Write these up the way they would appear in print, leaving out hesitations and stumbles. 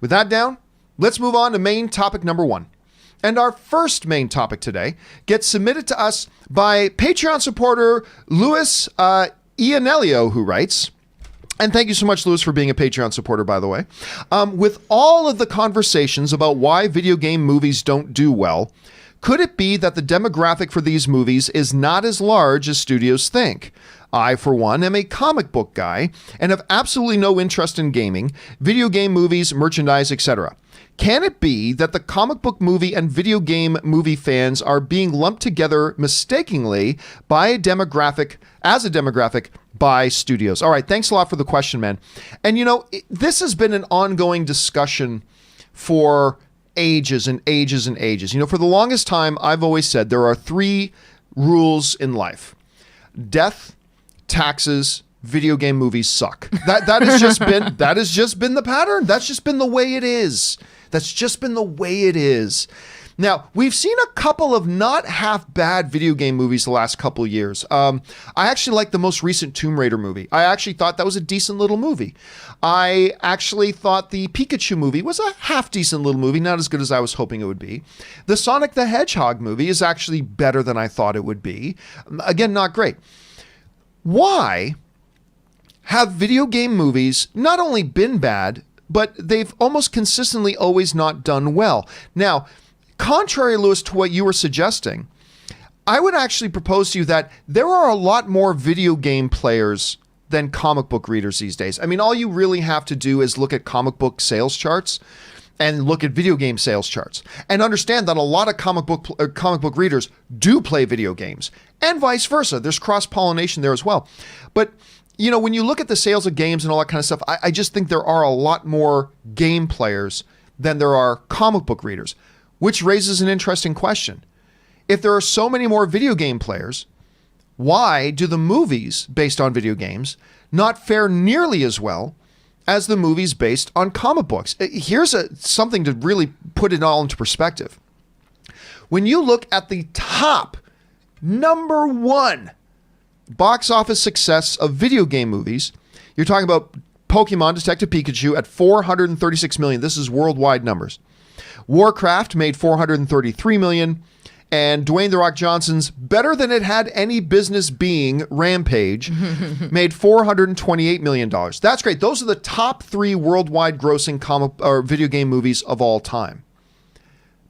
With that down, let's move on to main topic number 1. And our first main topic today gets submitted to us by Patreon supporter Louis Ianelio, who writes, and thank you so much, Louis, for being a Patreon supporter, by the way. With all of the conversations about why video game movies don't do well, could it be that the demographic for these movies is not as large as studios think? I, for one, am a comic book guy and have absolutely no interest in gaming, video game movies, merchandise, etc. Can it be that the comic book movie and video game movie fans are being lumped together mistakenly by a demographic, by studios? All right, thanks a lot for the question, man. And this has been an ongoing discussion for ages and ages and ages. For the longest time, I've always said there are 3 rules in life: death, taxes, video game movies suck. That has just been the pattern. That's just been the way it is. Now, we've seen a couple of not half bad video game movies the last couple of years. I actually like the most recent Tomb Raider movie. I actually thought that was a decent little movie. I actually thought the Pikachu movie was a half decent little movie, not as good as I was hoping it would be. The Sonic the Hedgehog movie is actually better than I thought it would be. Again, not great. Why have video game movies not only been bad, but they've almost consistently always not done well? Now, contrary, Louis, to what you were suggesting, I would actually propose to you that there are a lot more video game players than comic book readers these days. I mean, all you really have to do is look at comic book sales charts and look at video game sales charts and understand that a lot of comic book readers do play video games, and vice versa. There's cross-pollination there as well. But when you look at the sales of games and all that kind of stuff, I just think there are a lot more game players than there are comic book readers, which raises an interesting question. If there are so many more video game players, why do the movies based on video games not fare nearly as well as the movies based on comic books? Here's something to really put it all into perspective. When you look at the top number 1 box office success of video game movies, you're talking about Pokemon Detective Pikachu at 436 million. This is worldwide numbers. Warcraft made 433 million, and Dwayne "The Rock" Johnson's Better Than It Had Any Business Being Rampage made $428 million. That's great. Those are the top 3 worldwide grossing comic or video game movies of all time.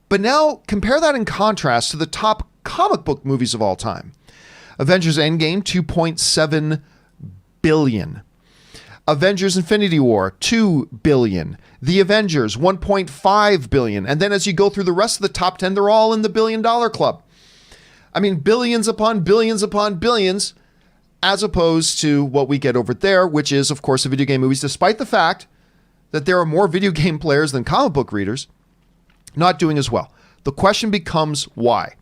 But now compare that in contrast to the top comic book movies of all time. Avengers Endgame, $2.7 billion. Avengers Infinity War, $2 billion. The Avengers, $1.5 billion. And then as you go through the rest of the top 10, they're all in the $1 billion club. I mean, billions upon billions upon billions, as opposed to what we get over there, which is, of course, the video game movies, despite the fact that there are more video game players than comic book readers, not doing as well. The question becomes why?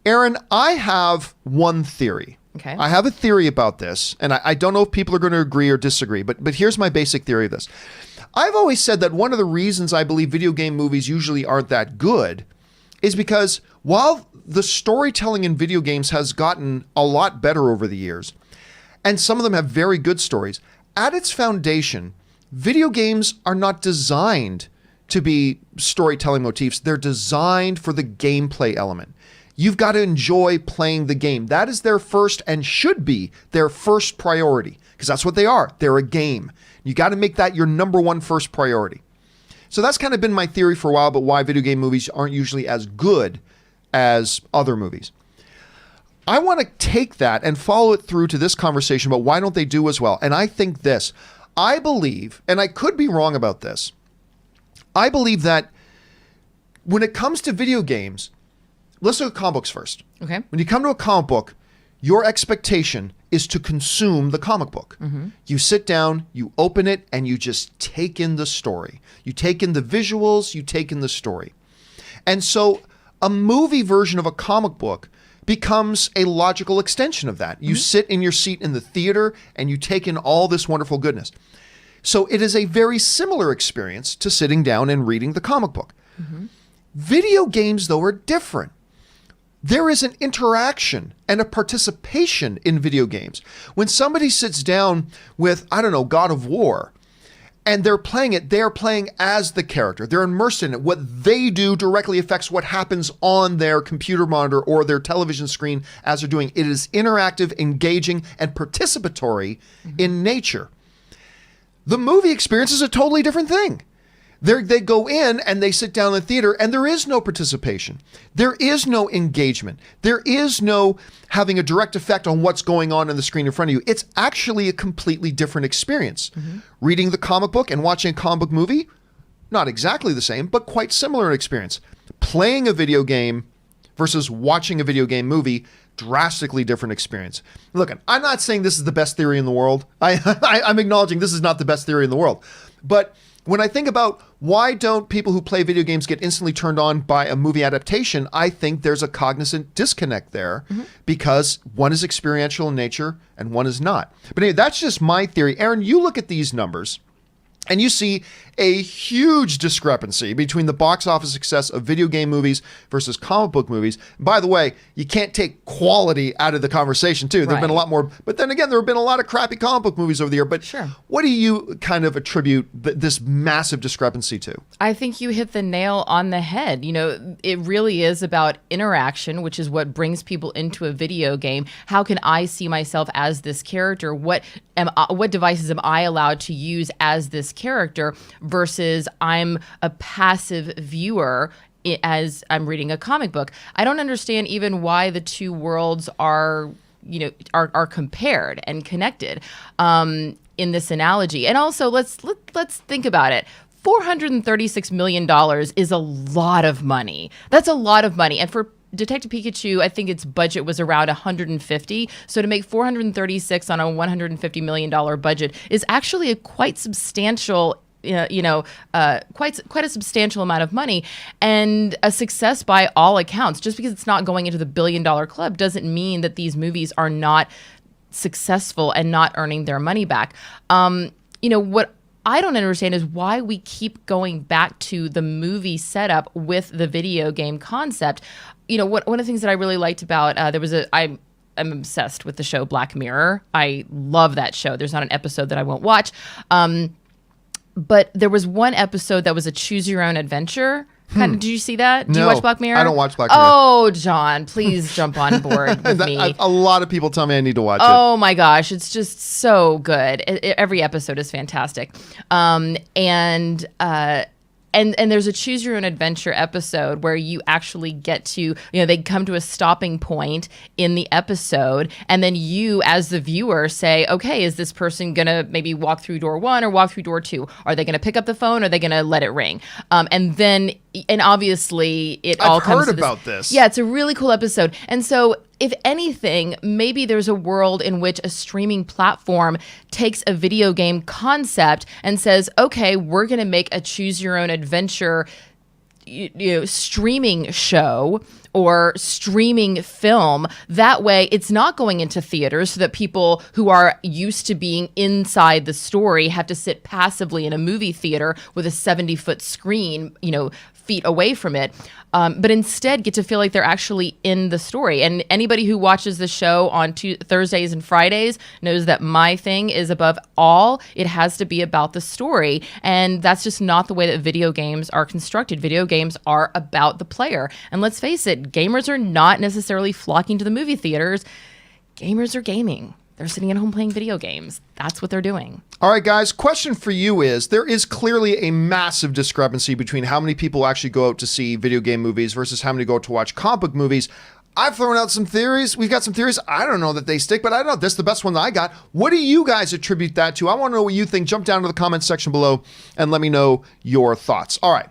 Aaron, I have one theory. Okay. I have a theory about this, and I don't know if people are going to agree or disagree, but here's my basic theory of this. I've always said that one of the reasons I believe video game movies usually aren't that good is because while the storytelling in video games has gotten a lot better over the years, and some of them have very good stories, at its foundation, video games are not designed to be storytelling motifs. They're designed for the gameplay element. You've got to enjoy playing the game. That is their first and should be their first priority, because that's what they are. They're a game. You got to make that your number 1 first priority. So that's kind of been my theory for a while about why video game movies aren't usually as good as other movies. I want to take that and follow it through to this conversation about why don't they do as well. And I think this. I believe, and I could be wrong about this, I believe that when it comes to video games, let's look at comic books first. Okay. When you come to a comic book, your expectation is to consume the comic book. Mm-hmm. You sit down, you open it, and you just take in the story. You take in the visuals, you take in the story. And so a movie version of a comic book becomes a logical extension of that. You sit in your seat in the theater and you take in all this wonderful goodness. So it is a very similar experience to sitting down and reading the comic book. Mm-hmm. Video games, though, are different. There is an interaction and a participation in video games. When somebody sits down with, I don't know, God of War, and they're playing it, they're playing as the character. They're immersed in it. What they do directly affects what happens on their computer monitor or their television screen as they're doing. It is interactive, engaging, and participatory in nature. The movie experience is a totally different thing. They go in and they sit down in the theater, and there is no participation. There is no engagement. There is no having a direct effect on what's going on the screen in front of you. It's actually a completely different experience. Reading the comic book and watching a comic book movie, not exactly the same, but quite similar in experience. Playing a video game versus watching a video game movie, drastically different experience. Look, I'm not saying this is the best theory in the world. I'm acknowledging this is not the best theory in the world. But when I think about why don't people who play video games get instantly turned on by a movie adaptation, I think there's a cognizant disconnect there because one is experiential in nature and one is not. But anyway, that's just my theory. Aaron, you look at these numbers and you see a huge discrepancy between the box office success of video game movies versus comic book movies. By the way, you can't take quality out of the conversation too. There have been a lot more, but then again, there have been a lot of crappy comic book movies over the year. But what do you kind of attribute this massive discrepancy to? I think you hit the nail on the head. You know, it really is about interaction, which is what brings people into a video game. How can I see myself as this character? What devices am I allowed to use as this character versus I'm a passive viewer as I'm reading a comic book? I don't understand even why the two worlds are compared and connected in this analogy. And also, let's think about it. $436 million is a lot of money. That's a lot of money. And for Detective Pikachu, I think its budget was around 150. So to make 436 on a $150 million budget is actually a quite substantial quite a substantial amount of money and a success by all accounts. Just because it's not going into the billion-dollar club doesn't mean that these movies are not successful and not earning their money back. What I don't understand is why we keep going back to the movie setup with the video game concept. One of the things that I really liked about I'm obsessed with the show Black Mirror. I love that show. There's not an episode that I won't watch. But there was one episode that was a choose your own adventure. Did you see that? Do you watch Black Mirror? I don't watch Black Mirror. Oh, John, please jump on board with me. A lot of people tell me I need to watch it. Oh my gosh, it's just so good. Every episode is fantastic. And there's a choose your own adventure episode where you actually get to, they come to a stopping point in the episode. And then you, as the viewer, say, okay, is this person going to maybe walk through door 1 or walk through door 2? Are they going to pick up the phone? Or are they going to let it ring? And obviously it all comes to I've heard about this. Yeah, it's a really cool episode. And so if anything, maybe there's a world in which a streaming platform takes a video game concept and says, okay, we're going to make a choose your own adventure streaming show or streaming film. That way it's not going into theaters so that people who are used to being inside the story have to sit passively in a movie theater with a 70-foot screen, feet away from it, but instead get to feel like they're actually in the story. And anybody who watches the show on Thursdays and Fridays knows that my thing is above all, it has to be about the story. And that's just not the way that video games are constructed. Video games are about the player. And let's face it, gamers are not necessarily flocking to the movie theaters. Gamers are gaming. They're sitting at home playing video games. That's what they're doing. All right, guys, question for you is, there is clearly a massive discrepancy between how many people actually go out to see video game movies versus how many go out to watch comic book movies. I've thrown out some theories. We've got some theories. I don't know that they stick, but I don't know. This is the best one that I got. What do you guys attribute that to? I want to know what you think. Jump down to the comments section below and let me know your thoughts. All right.